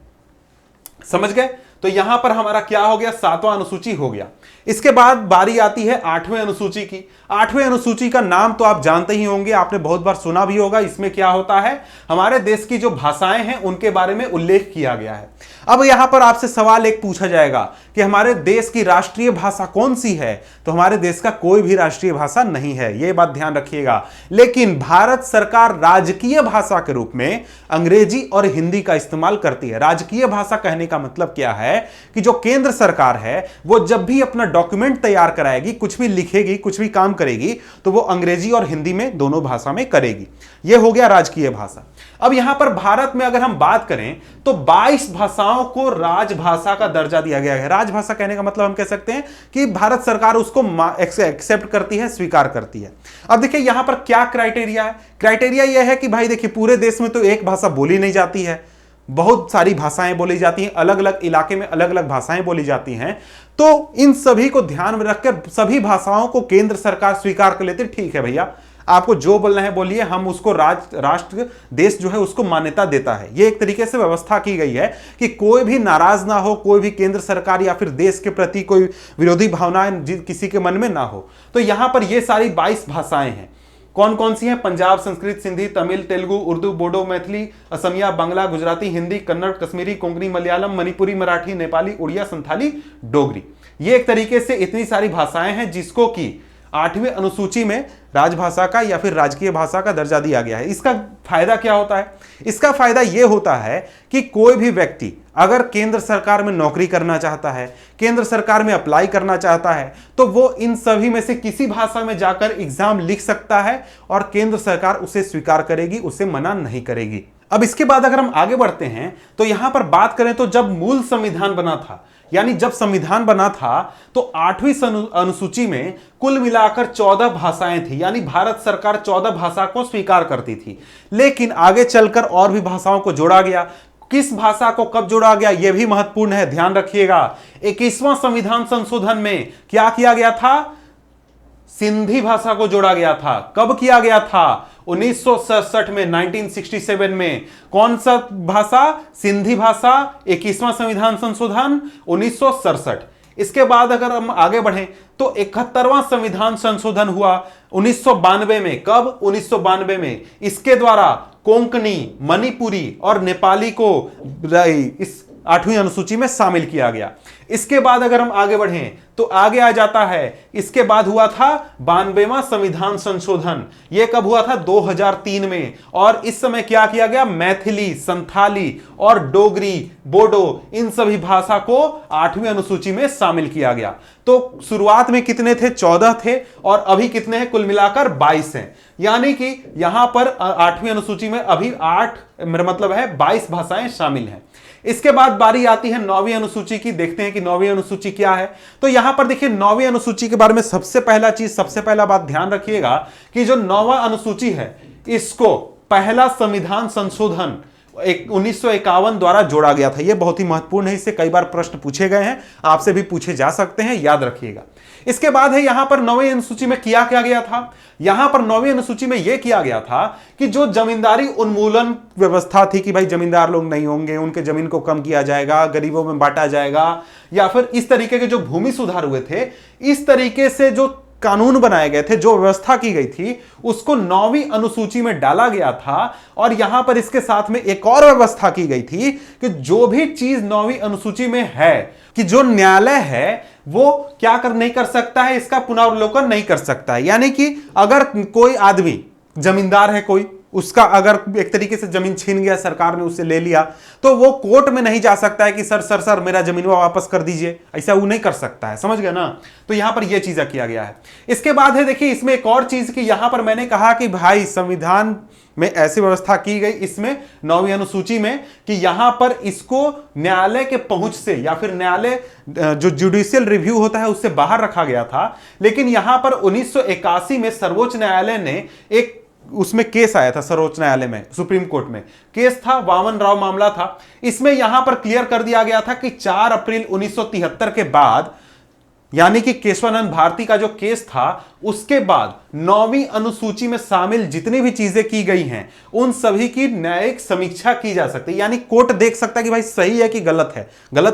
समझ गए, तो यहां पर हमारा क्या हो गया, 7वां अनुसूची हो गया। इसके बाद बारी आती है 8वें अनुसूची की। 8वें अनुसूची का नाम तो आप जानते ही होंगे, आपने बहुत बार सुना भी होगा। इसमें क्या होता है, हमारे देश की जो भाषाएं हैं उनके बारे में उल्लेख किया गया है। अब यहां पर आपसे सवाल एक पूछा जाएगा कि हमारे देश की राष्ट्रीय भाषा कौन सी है, तो हमारे देश का कोई भी राष्ट्रीय भाषा नहीं है, यह बात ध्यान रखिएगा। लेकिन भारत सरकार राजकीय भाषा के रूप में अंग्रेजी और हिंदी का इस्तेमाल करती है। राजकीय भाषा कहने का मतलब क्या है है कि जो केंद्र सरकार है वो जब भी अपना डॉक्यूमेंट तैयार कराएगी, कुछ भी लिखेगी, कुछ भी काम करेगी, तो वो अंग्रेजी और हिंदी में दोनों भाषा में करेगी। ये हो गया राजकीय भाषा। अब यहां पर भारत में अगर हम बात करें तो 22 भाषाओं को राजभाषा का दर्जा दिया गया है। राजभाषा कहने का मतलब हम कह सकते हैं कि भारत सरकार उसको एक्सेप्ट करती है, स्वीकार करती है। अब देखिए यहां पर क्या क्राइटेरिया है। क्राइटेरिया यह है कि भाई देखिए पूरे देश में तो एक भाषा बोली नहीं जाती है, बहुत सारी भाषाएं बोली जाती हैं, अलग अलग इलाके में अलग अलग भाषाएं बोली जाती हैं। तो इन सभी को ध्यान में रखकर सभी भाषाओं को केंद्र सरकार स्वीकार कर लेती, ठीक है भैया आपको जो बोलना है बोलिए, हम उसको राष्ट्र देश जो है उसको मान्यता देता है। ये एक तरीके से व्यवस्था की गई है कि कोई भी नाराज ना हो, कोई भी केंद्र सरकार या फिर देश के प्रति कोई विरोधी भावनाएं किसी के मन में ना हो। तो यहां पर ये सारी 22 भाषाएं हैं। कौन कौन सी हैं? पंजाब, संस्कृत, सिंधी, तमिल, तेलुगु, उर्दू, बोडो, मैथिली, असमिया, बांग्ला, गुजराती, हिंदी, कन्नड़, कश्मीरी, कोंकणी, मलयालम, मणिपुरी, मराठी, नेपाली, उड़िया, संथाली, डोगरी। ये एक तरीके से इतनी सारी भाषाएं हैं जिसको कि 8वीं अनुसूची में राजभाषा का या फिर राजकीय भाषा का दर्जा दिया गया है। इसका फायदा क्या होता है? इसका फायदा यह होता है कि कोई भी व्यक्ति अगर केंद्र सरकार में नौकरी करना चाहता है, केंद्र सरकार में अप्लाई करना चाहता है, तो वो इन सभी में से किसी भाषा में जाकर एग्जाम लिख सकता है और केंद्र सरकार उसे स्वीकार करेगी, उसे मना नहीं करेगी। अब इसके बाद अगर हम आगे बढ़ते हैं तो यहां पर बात करें तो जब मूल संविधान बना था, यानी जब संविधान बना था, तो 8वीं अनुसूची में कुल मिलाकर 14 भाषाएं थी, यानी भारत सरकार 14 भाषा को स्वीकार करती थी। लेकिन आगे चलकर और भी भाषाओं को जोड़ा गया। किस भाषा को कब जोड़ा गया यह भी महत्वपूर्ण है, ध्यान रखिएगा। 21वां संविधान संशोधन में क्या किया गया था? सिंधी भाषा को जोड़ा गया था। कब किया गया था? 1967 में, 1967 में। कौन सा भाषा? सिंधी भाषा। 21वां संविधान संशोधन 1967। इसके बाद अगर हम आगे बढ़ें तो 71वां संविधान संशोधन हुआ 1992 में। कब? 1992 में। इसके द्वारा कोंकणी, मणिपुरी और नेपाली को इस 8वीं अनुसूची में शामिल किया गया। इसके बाद अगर हम आगे बढ़ें तो आगे आ जाता है, इसके बाद हुआ था 92वां संविधान संशोधन। यह कब हुआ था? 2003 में। और इस समय क्या किया गया? मैथिली, संथाली और डोगरी, बोडो, इन सभी भाषा को 8वीं अनुसूची में शामिल किया गया। तो शुरुआत में कितने थे? 14 थे और अभी कितने हैं? कुल मिलाकर 22 हैं। यानी कि यहां पर 8वीं अनुसूची में अभी 8 मेरा मतलब है 22 भाषाएं शामिल हैं। इसके बाद बारी आती है 9वीं अनुसूची की। देखते हैं कि 9वीं अनुसूची क्या है। तो यहां पर देखिए 9वीं अनुसूची के बारे में सबसे पहला बात ध्यान रखिएगा कि जो 9वां अनुसूची है इसको पहला संविधान संशोधन 1951 द्वारा जोड़ा गया था। यह बहुत ही महत्वपूर्ण है, इससे कई बार प्रश्न पूछे गए हैं, आपसे भी पूछे जा सकते हैं, याद रखिएगा। इसके बाद है यहां पर 9वीं अनुसूची में क्या गया था? यहां पर 9वीं अनुसूची में यह किया गया था कि जो जमींदारी उन्मूलन व्यवस्था थी कि भाई जमींदार लोग नहीं होंगे, उनके जमीन को कम किया जाएगा, गरीबों में बांटा जाएगा, या फिर इस तरीके के जो भूमि सुधार हुए थे, इस तरीके से जो कानून बनाए गए थे, जो व्यवस्था की गई थी, उसको 9वीं अनुसूची में डाला गया था। और यहां पर इसके साथ में एक और व्यवस्था की गई थी कि जो भी चीज 9वीं अनुसूची में है कि जो न्यायालय है वो क्या नहीं कर सकता है, इसका पुनर्वलोकन नहीं कर सकता है। यानी कि अगर कोई आदमी जमींदार है, कोई उसका अगर एक तरीके से जमीन छीन गया, सरकार ने उससे ले लिया, तो वो कोर्ट में नहीं जा सकता है कि सर मेरा जमीन वापस कर दीजिए, ऐसा वो नहीं कर सकता है। समझ गए ना? तो यहां पर यह चीज किया गया है। इसके बाद है देखिए इसमें एक और चीज कि यहां पर मैंने कहा कि भाई संविधान में ऐसी व्यवस्था की गई इसमें 9वीं अनुसूची में कि यहां पर इसको न्यायालय के पहुंच से या फिर न्यायालय जो जुडिशियल रिव्यू होता है उससे बाहर रखा गया था। लेकिन यहां पर 1981 में सर्वोच्च न्यायालय ने एक उसमें केस आया था, सर्वोच्च न्यायालय में, सुप्रीम कोर्ट में केस था, वामन राव मामला था। इसमें यहां पर क्लियर कर दिया गया था कि 4 अप्रैल 1973 के बाद, यानी कि केशवानंद भारती का जो केस था, उसके बाद 9वीं अनुसूची में शामिल जितनी भी चीजें की गई हैं उन सभी की न्यायिक समीक्षा की जा सकती है। यानी कोर्ट देख सकता है कि भाई सही है कि गलत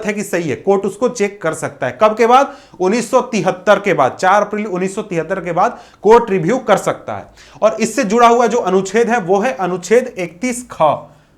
है कि सही है, कोर्ट उसको चेक कर सकता है। कब के बाद? 1973 के बाद, 4 अप्रैल 1973 के बाद कोर्ट रिव्यू कर सकता है। और इससे जुड़ा हुआ जो अनुच्छेद है वो है अनुच्छेद 31 ख।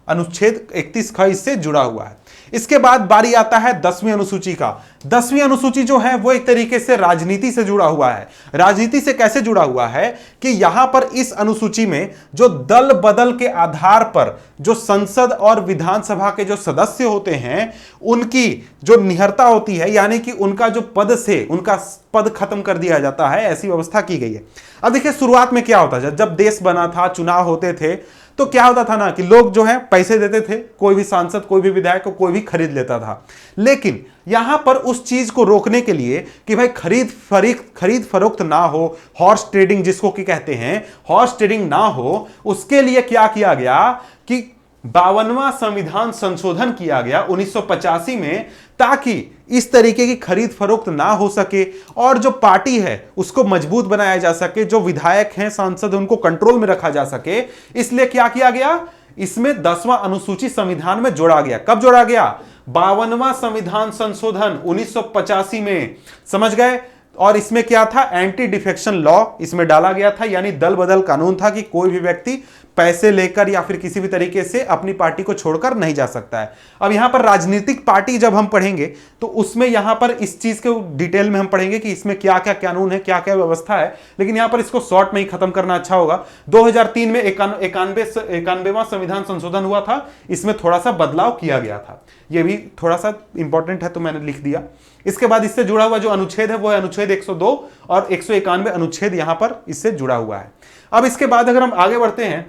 अनुच्छेद 31 ख इससे जुड़ा हुआ है। इसके बाद बारी आता है 10वीं अनुसूची का। 10वीं अनुसूची जो है वो एक तरीके से राजनीति से जुड़ा हुआ है। राजनीति से कैसे जुड़ा हुआ है कि यहां पर इस अनुसूची में जो दल बदल के आधार पर जो संसद और विधानसभा के जो सदस्य होते हैं उनकी जो निहरता होती है, यानी कि उनका जो पद से उनका पद खत्म कर दिया जाता है, ऐसी व्यवस्था की गई है। अब देखिए शुरुआत में क्या होता है, जब देश बना था, चुनाव होते थे, तो क्या होता था ना कि लोग जो है पैसे देते थे, कोई भी सांसद, कोई भी विधायक को कोई भी खरीद लेता था। लेकिन यहां पर उस चीज को रोकने के लिए कि भाई खरीद फरोख्त ना हो, हॉर्स ट्रेडिंग जिसको कि कहते हैं, हॉर्स ट्रेडिंग ना हो, उसके लिए क्या किया गया कि 52वां संविधान संशोधन किया गया 1985 में, ताकि इस तरीके की खरीद फरोख्त ना हो सके और जो पार्टी है उसको मजबूत बनाया जा सके, जो विधायक हैं, सांसद, उनको कंट्रोल में रखा जा सके। इसलिए क्या किया गया, इसमें 10वां अनुसूची संविधान में जोड़ा गया। कब जोड़ा गया? 52वां संविधान संशोधन 1985 में, समझ गए। और इसमें क्या था, एंटी डिफेक्शन लॉ इसमें डाला गया था, यानी दल बदल कानून था कि कोई भी व्यक्ति पैसे लेकर या फिर किसी भी तरीके से अपनी पार्टी को छोड़कर नहीं जा सकता है। अब यहां पर राजनीतिक पार्टी जब हम पढ़ेंगे तो उसमें यहां पर इस चीज के डिटेल में हम पढ़ेंगे कि इसमें क्या क्या कानून है, क्या क्या व्यवस्था है, लेकिन यहां पर इसको शॉर्ट में ही खत्म करना अच्छा होगा। 2003 में 91वां संविधान संशोधन हुआ था, इसमें थोड़ा सा बदलाव किया गया था, यह भी थोड़ा सा इंपॉर्टेंट है तो मैंने लिख दिया। इसके बाद इससे जुड़ा हुआ जो अनुच्छेद है वो है अनुच्छेद 102 और 191 अनुच्छेद यहां पर इससे जुड़ा हुआ है। अब इसके बाद अगर हम आगे बढ़ते हैं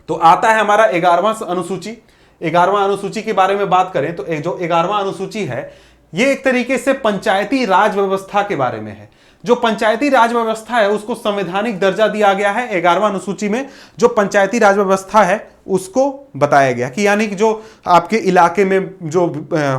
तो आता है हमारा 11वां अनुसूची। 11वां अनुसूची के बारे में बात करें तो जो 11वां अनुसूची है ये एक तरीके से पंचायती राज व्यवस्था के बारे में है। जो पंचायती राज व्यवस्था है उसको संवैधानिक दर्जा दिया गया है 11वां अनुसूची में। जो पंचायती राज व्यवस्था है उसको बताया गया कि यानी कि जो आपके इलाके में जो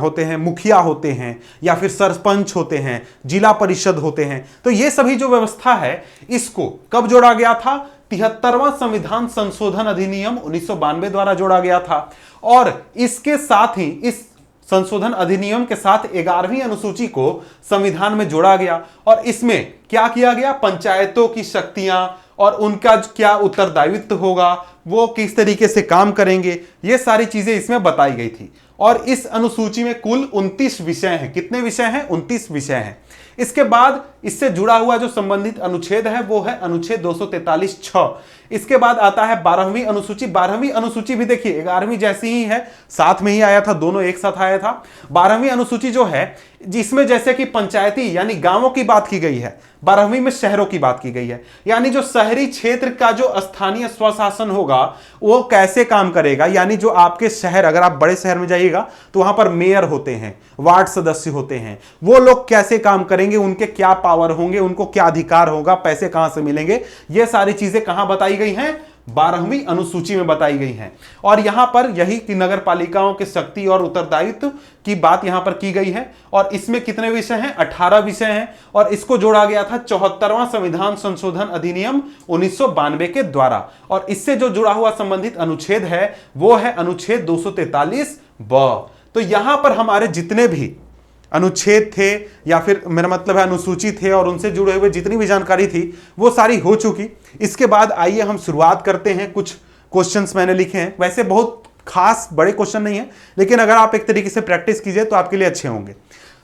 होते हैं, मुखिया होते हैं या फिर सरपंच होते हैं, जिला परिषद होते हैं, तो ये सभी जो व्यवस्था है इसको कब जोड़ा गया था? 73वां संविधान संशोधन अधिनियम 1992 द्वारा जोड़ा गया था। और इसके साथ ही इस संशोधन अधिनियम के साथ 11वीं अनुसूची को संविधान में जोड़ा गया और इसमें क्या किया गया, पंचायतों की शक्तियां और उनका क्या उत्तरदायित्व होगा, वो किस तरीके से काम करेंगे, ये सारी चीजें इसमें बताई गई थी। और इस अनुसूची में कुल 29 विषय हैं। कितने विषय हैं? 29 विषय हैं। इसके बाद इससे जुड़ा हुआ जो संबंधित अनुच्छेद है वो है अनुच्छेद 243(6). इसके बाद आता है 12वीं अनुसूची। 12वीं अनुसूची भी देखिए 11वीं जैसी ही है, साथ में ही आया था, दोनों एक साथ आया था। 12वीं अनुसूची जो है जिसमें जैसे कि पंचायती यानी गांवों की बात की गई है, 12वीं में शहरों की बात की गई है, यानी जो शहरी क्षेत्र का जो स्थानीय स्वशासन होगा वो कैसे काम करेगा। यानी जो आपके शहर, अगर आप बड़े शहर में जाइएगा तो वहां पर मेयर होते हैं, वार्ड सदस्य होते हैं, वो लोग कैसे काम करेंगे, उनके क्या पावर होंगे, उनको क्या अधिकार होगा, पैसे कहां से मिलेंगे, ये सारी चीजें कहां बताई गई हैं? 12वीं अनुसूची में बताई गई हैं। और यहां पर यही कि नगर पालिकाओं के शक्ति और उत्तरदायित्व की बात यहां पर की गई है। और इसमें कितने विषय हैं? 18 विषय हैं। और इसको जोड़ा गया था 74वां संविधान संशोधन अधिनियम 1992 के द्वारा। और इससे जो जुड़ा हुआ संबंधित अनुच्छेद है वो है अनुच्छेद 243(ब). तो यहां पर हमारे जितने भी अनुच्छेद थे या फिर मेरा मतलब है अनुसूची थे और उनसे जुड़े हुए जितनी भी जानकारी थी वो सारी हो चुकी। इसके बाद आइए हम शुरुआत करते हैं। कुछ क्वेश्चंस मैंने लिखे हैं, वैसे बहुत खास बड़े क्वेश्चन नहीं है, लेकिन अगर आप एक तरीके से प्रैक्टिस कीजिए तो आपके लिए अच्छे होंगे।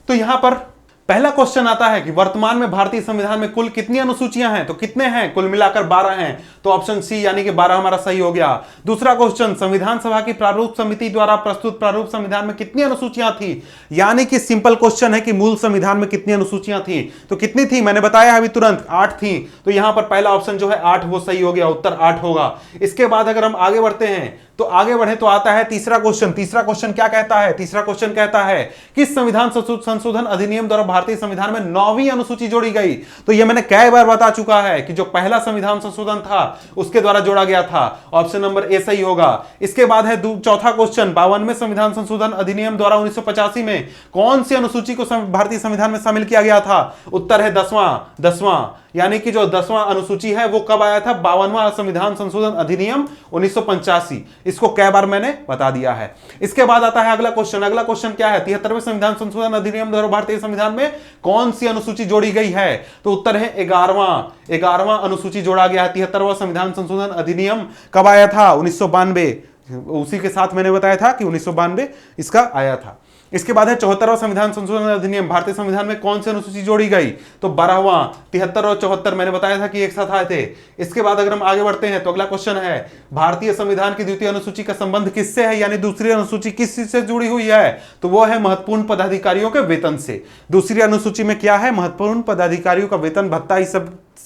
तो यहां पर पहला क्वेश्चन आता है कि वर्तमान में भारतीय संविधान में कुल कितनी अनुसूचियां हैं? तो कितने हैं? कुल मिलाकर 12 हैं। तो ऑप्शन सी यानी कि 12 हमारा सही हो गया। दूसरा क्वेश्चन, संविधान सभा की प्रारूप समिति द्वारा प्रस्तुत प्रारूप संविधान में कितनी अनुसूचियां थी? यानी कि सिंपल क्वेश्चन है कि मूल संविधान में कितनी अनुसूचियां थी? तो कितनी थी? मैंने बताया अभी तुरंत 8 थी। तो यहां पर पहला ऑप्शन जो है 8 वो सही हो गया, उत्तर 8 होगा। इसके बाद अगर हम आगे बढ़ते हैं तो आगे बढ़े तो आता है तीसरा क्वेश्चन। तीसरा क्वेश्चन क्या कहता है? तीसरा क्वेश्चन कहता है किस संविधान संशोधन अधिनियम द्वारा भारतीय संविधान में 9वीं अनुसूची जोड़ी गई? तो यह मैंने कई बार बता चुका है कि जो पहला संविधान संशोधन था उसके द्वारा जोड़ा गया था। ऑप्शन नंबर ए सही होगा। इसके बाद है चौथा क्वेश्चन, 52वें संविधान संशोधन अधिनियम द्वारा 1985 में कौन सी अनुसूची को भारतीय संविधान में शामिल किया गया था? उत्तर है 10वां। यानी कि जो 10वां अनुसूची है वो कब आया था? 52वां संविधान संशोधन अधिनियम 1985। इसको कई बार मैंने बता दिया है। इसके बाद आता है अगला क्वेश्चन। अगला क्वेश्चन क्या है? 73वें संविधान संशोधन अधिनियम द्वारा भारतीय संविधान में कौन सी अनुसूची जोड़ी गई है? तो उत्तर है 11वां अनुसूची जोड़ा गया है। 73वां संविधान संशोधन अधिनियम कब आया था? 1992। उसी के साथ मैंने बताया था कि 1992 इसका आया था। इसके बाद है 74वां संविधान संशोधन अधिनियम। भारतीय संविधान में कौन सी अनुसूची जोड़ी गई? तो 12वां, 73 और 74 मैंने बताया था कि एक साथ आए थे। इसके बाद अगर हम आगे बढ़ते हैं तो अगला क्वेश्चन है, भारतीय संविधान की द्वितीय अनुसूची का संबंध किससे है, यानी दूसरी अनुसूची किस चीज से जुड़ी हुई है? तो वो है महत्वपूर्ण पदाधिकारियों के वेतन से। दूसरी अनुसूची में क्या है? महत्वपूर्ण पदाधिकारियों का वेतन भत्ता,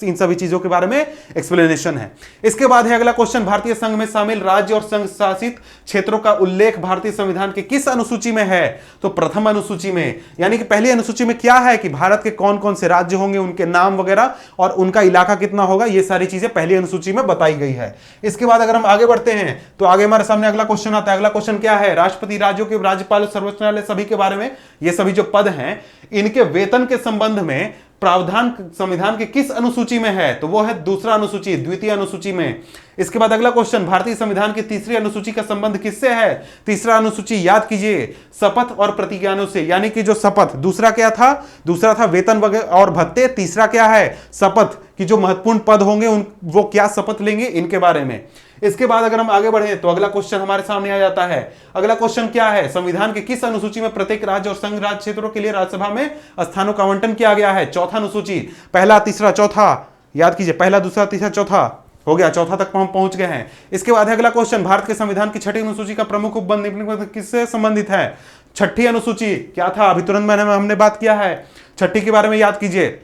इन सभी चीजों के बारे में एक्सप्लेनेशन है। इसके बाद है अगला क्वेश्चन, भारतीय संघ में शामिल राज्य और संघ शासित क्षेत्रों का उल्लेख भारतीय संविधान के किस अनुसूची में है? तो प्रथम अनुसूची में। यानी कि पहली अनुसूची में क्या है कि भारत के कौन कौन से राज्य होंगे, उनके नाम वगैरह और उनका इलाका कितना होगा, ये सारी चीजें पहली अनुसूची में बताई गई है। इसके बाद अगर हम आगे बढ़ते हैं तो आगे हमारे सामने अगला क्वेश्चन आता है। अगला क्वेश्चन क्या है? राष्ट्रपति, राज्यों के राज्यपाल, सर्वोच्च न्यायालय सभी के बारे में, ये सभी जो पद हैं इनके वेतन के संबंध में प्रावधान संविधान के किस अनुसूची में है? तो वो है दूसरा अनुसूची, द्वितीय अनुसूची में। इसके बाद अगला क्वेश्चन, भारतीय संविधान की तीसरी अनुसूची का संबंध किससे है? तीसरा अनुसूची याद कीजिए, शपथ और प्रतिज्ञानों से। यानी कि जो शपथ, दूसरा क्या था? दूसरा था वेतन वगैरह और भत्ते, तीसरा क्या है? शपथ की जो महत्वपूर्ण पद होंगे वो क्या शपथ लेंगे, इनके बारे में। इसके बाद अगर हम आगे बढ़े तो अगला क्वेश्चन हमारे सामने आ जाता है। अगला क्वेश्चन क्या है? संविधान के किस अनुसूची में प्रत्येक राज्य और संघ राज्य क्षेत्रों के लिए राज्यसभा में स्थानों का आवंटन किया गया है? चौथा अनुसूची, पहला, तीसरा, चौथा, याद कीजिए, पहला, दूसरा, तीसरा, चौथा हो गया, चौथा तक हम पहुंच गए हैं। इसके बाद अगला क्वेश्चन, भारत के संविधान की छठी अनुसूची का प्रमुख उपबंध किससे संबंधित है? छठी अनुसूची क्या था? अभी तुरंत हमने बात किया है छठी के बारे में, याद कीजिए,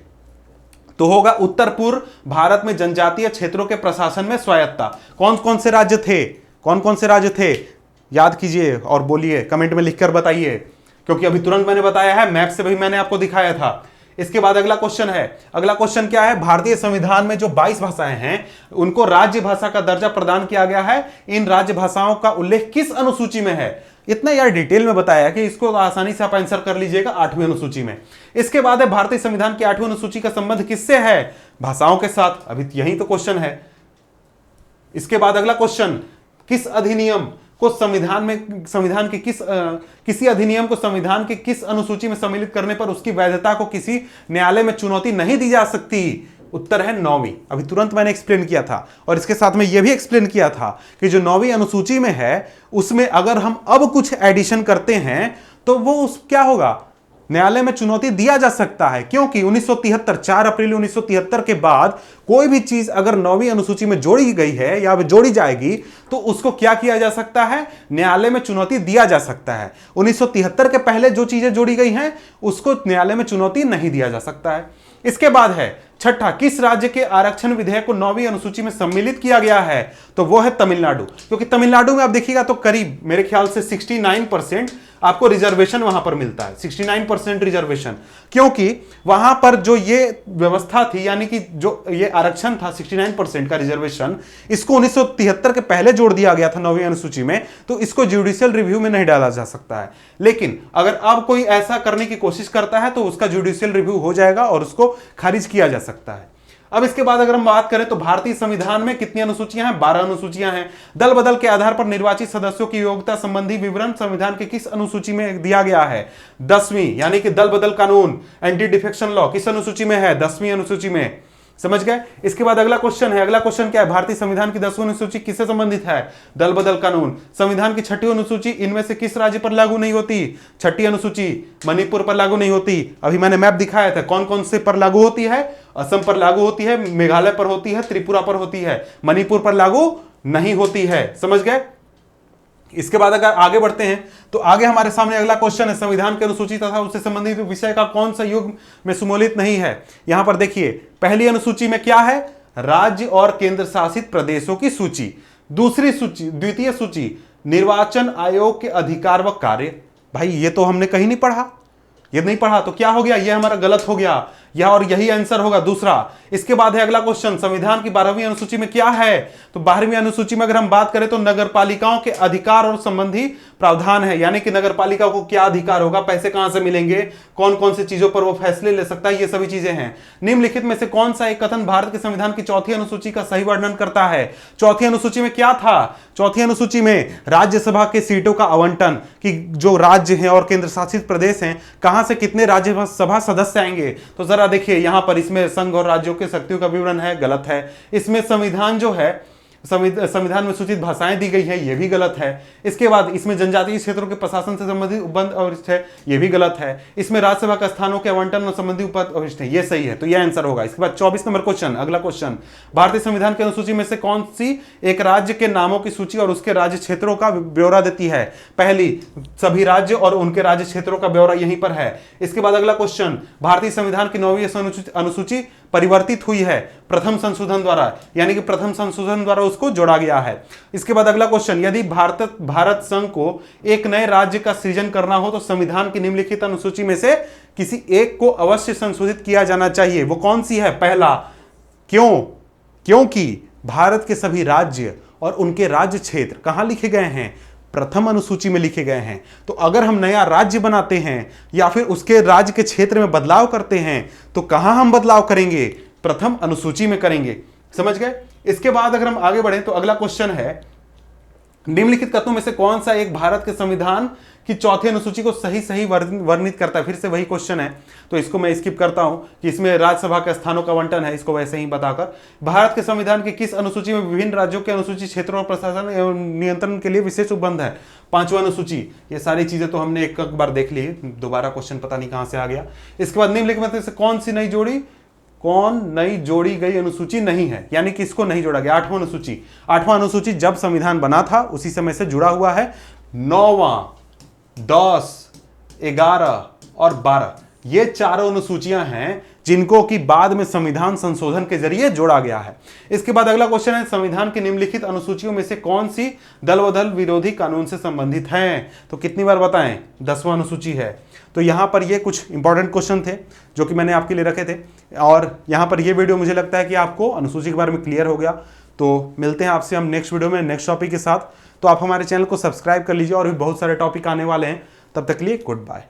तो होगा उत्तर पूर्व भारत में जनजातीय क्षेत्रों के प्रशासन में स्वायत्तता। कौन कौन से राज्य थे? कौन कौन से राज्य थे? याद कीजिए और बोलिए, कमेंट में लिखकर बताइए, क्योंकि अभी तुरंत मैंने बताया है, मैप से भी मैंने आपको दिखाया था। इसके बाद अगला क्वेश्चन है, अगला क्वेश्चन क्या है? भारतीय संविधान में जो 22 भाषाएं हैं उनको राज्य भाषा का दर्जा प्रदान किया गया है। इन राज्य भाषाओं का उल्लेख किस अनुसूची में है? इतना यार डिटेल में बताया कि इसको आसानी से आप आंसर कर लीजिएगा, 8वीं अनुसूची में। इसके बाद है भारतीय संविधान की 8वीं अनुसूची का संबंध किससे है? भाषाओं के साथ। अभी यही तो क्वेश्चन है। इसके बाद अगला क्वेश्चन, किस अधिनियम को संविधान के किसी अधिनियम को संविधान के किस अनुसूची में सम्मिलित करने पर उसकी वैधता को किसी न्यायालय में चुनौती नहीं दी जा सकती? उत्तर है 9वीं। अभी तुरंत मैंने एक्सप्लेन किया था और इसके साथ में यह भी एक्सप्लेन किया था कि जो 9वीं अनुसूची में है उसमें अगर हम अब कुछ एडिशन करते हैं तो वो क्या होगा? न्यायालय में चुनौती दिया जा सकता है, क्योंकि 1973, 4 अप्रैल 1973 के बाद कोई भी चीज अगर 9वीं अनुसूची में जोड़ी गई है या जोड़ी जाएगी तो उसको क्या किया जा सकता है? न्यायालय में चुनौती दिया जा सकता है। 1973 के पहले जो चीजें जोड़ी गई हैं उसको न्यायालय में चुनौती नहीं दिया जा सकता है। इसके बाद है छठा, किस राज्य के आरक्षण विधेयक को 9वीं अनुसूची में सम्मिलित किया गया है? तो वो है तमिलनाडु, क्योंकि तमिलनाडु में आप देखिएगा तो करीब मेरे ख्याल से 69% आपको रिजर्वेशन वहां पर मिलता है, 69% रिजर्वेशन, क्योंकि वहां पर जो ये व्यवस्था थी, यानी कि जो ये आरक्षण था 69% का रिजर्वेशन, इसको 1973 के पहले जोड़ दिया गया था 9वीं अनुसूची में, तो इसको जुडिशियल रिव्यू में नहीं डाला जा सकता है। लेकिन अगर अब कोई ऐसा करने की कोशिश करता है तो उसका जुडिशियल रिव्यू हो जाएगा और उसको खारिज किया जा सकता है। अब इसके बाद अगर हम बात करें तो भारतीय संविधान में कितनी अनुसूचियां हैं? 12 अनुसूचियां हैं। दल बदल के आधार पर निर्वाचित सदस्यों की योग्यता संबंधी विवरण संविधान के किस अनुसूची में दिया गया है? 10वीं, यानी कि दल बदल कानून, एंटी डिफेक्शन लॉ किस अनुसूची में है? 10वीं अनुसूची में। समझ गए? इसके बाद अगला क्वेश्चन है, अगला क्वेश्चन क्या है? भारतीय संविधान की 10वीं अनुसूची किससे संबंधित है? दल बदल कानून। संविधान की 6ठी अनुसूची इनमें से किस राज्य पर लागू नहीं होती? 6ठी अनुसूची मणिपुर पर लागू नहीं होती। अभी मैंने मैप दिखाया था कौन कौन से पर लागू होती है। असम पर लागू होती है, मेघालय पर होती है, त्रिपुरा पर होती है, मणिपुर पर लागू नहीं होती है। समझ गए? इसके बाद अगर आगे बढ़ते हैं तो आगे हमारे सामने अगला क्वेश्चन है, संविधान की अनुसूची तथा उससे संबंधित विषय का कौन सा युग में सम्मिलित नहीं है? यहां पर देखिए, पहली अनुसूची में क्या है? राज्य और केंद्र शासित प्रदेशों की सूची। दूसरी सूची, द्वितीय सूची, निर्वाचन आयोग के अधिकार व कार्य। भाई ये तो हमने कहीं नहीं पढ़ा, ये नहीं पढ़ा तो क्या हो गया? ये हमारा गलत हो गया, यह और यही आंसर होगा दूसरा। इसके बाद है अगला क्वेश्चन, संविधान की 12वीं अनुसूची में क्या है? तो 12वीं अनुसूची में अगर हम बात करें तो नगरपालिकाओं के अधिकार और संबंधी प्रावधान है, यानी कि नगरपालिका को क्या अधिकार होगा, पैसे कहां से मिलेंगे, कौन कौन सी चीजों पर वो फैसले ले सकता है, ये सभी चीजें हैं। निम्नलिखित में से कौन सा एक कथन भारत के संविधान की 4थी अनुसूची का सही वर्णन करता है? 4थी अनुसूची में क्या था? 4थी अनुसूची में राज्यसभा के सीटों का आवंटन, कि जो राज्य हैं और केंद्र शासित प्रदेश हैं कहां से कितने राज्यसभा सदस्य आएंगे। तो देखिए यहां पर इसमें संघ और राज्यों के शक्तियों का विवरण है, गलत है। इसमें संविधान जो है संविधान में सूचित भाषाएं दी गई है, ये भी गलत है। इसके बाद इसमें जनजातीय क्षेत्रों के प्रशासन से संबंधित उपबंध अवशिष्ट है, ये भी गलत है। इसमें राज्यसभा का स्थानों के आवंटन संबंधी उपबंध अवशिष्ट है, ये सही है, तो ये आंसर होगा। इसके बाद 24 नंबर क्वेश्चन, अगला क्वेश्चन, भारतीय संविधान की अनुसूची में से कौन सी एक राज्य के नामों की सूची और उसके राज्य क्षेत्रों का ब्यौरा देती है? पहली, सभी राज्य और उनके राज्य क्षेत्रों का ब्यौरा यहीं पर है। इसके बाद अगला क्वेश्चन, भारतीय संविधान की 9वीं अनुसूची परिवर्तित हुई है प्रथम संशोधन द्वारा, यानी कि प्रथम संशोधन द्वारा उसको जोड़ा गया है। इसके बाद अगला क्वेश्चन, यदि भारत संघ को एक नए राज्य का सृजन करना हो तो संविधान की निम्नलिखित अनुसूची में से किसी एक को अवश्य संशोधित किया जाना चाहिए, वो कौन सी है? पहला, क्यों? क्योंकि भारत के सभी राज्य और उनके राज्य क्षेत्र कहां लिखे गए हैं? प्रथम अनुसूची में लिखे गए हैं। तो अगर हम नया राज्य बनाते हैं या फिर उसके राज्य के क्षेत्र में बदलाव करते हैं तो कहां हम बदलाव करेंगे? प्रथम अनुसूची में करेंगे। समझ गए? इसके बाद अगर हम आगे बढ़े तो अगला क्वेश्चन है, निम्नलिखित कथनों में से कौन सा एक भारत के संविधान की चौथी अनुसूची को सही वर्णित करता है? फिर से वही क्वेश्चन है, तो इसको मैं स्किप करता हूं कि इसमें राज्यसभा के स्थानों का आवंटन है, इसको वैसे ही बताकर। भारत के संविधान की किस अनुसूची में विभिन्न राज्यों के अनुसूची क्षेत्रों और प्रशासन एवं नियंत्रण के लिए विशेष उपबंध है? 5वां अनुसूची। ये सारी चीजें तो हमने एक बार देख ली, दोबारा क्वेश्चन पता नहीं कहां से आ गया। इसके बाद निम्नलिखित में से कौन नई जोड़ी गई अनुसूची नहीं है, यानी कि इसको नहीं जोड़ा गया? 8वां अनुसूची। 8वां अनुसूची जब संविधान बना था उसी समय से जुड़ा हुआ है। 9वां, 10, 11 और 12 ये चारों अनुसूचियां हैं जिनको कि बाद में संविधान संशोधन के जरिए जोड़ा गया है। इसके बाद अगला क्वेश्चन है, संविधान की निम्नलिखित अनुसूचियों में से कौन सी दल बदल विरोधी कानून से संबंधित है? तो कितनी बार बताएं? 10वां अनुसूची है। तो यहां पर ये कुछ इंपॉर्टेंट क्वेश्चन थे जो कि मैंने आपके लिए रखे थे, और यहां पर ये वीडियो मुझे लगता है कि आपको अनुसूची के बारे में क्लियर हो गया। तो मिलते हैं आपसे हम नेक्स्ट वीडियो में नेक्स्ट टॉपिक के साथ। तो आप हमारे चैनल को सब्सक्राइब कर लीजिए, और भी बहुत सारे टॉपिक आने वाले हैं। तब तक के लिए गुड बाय।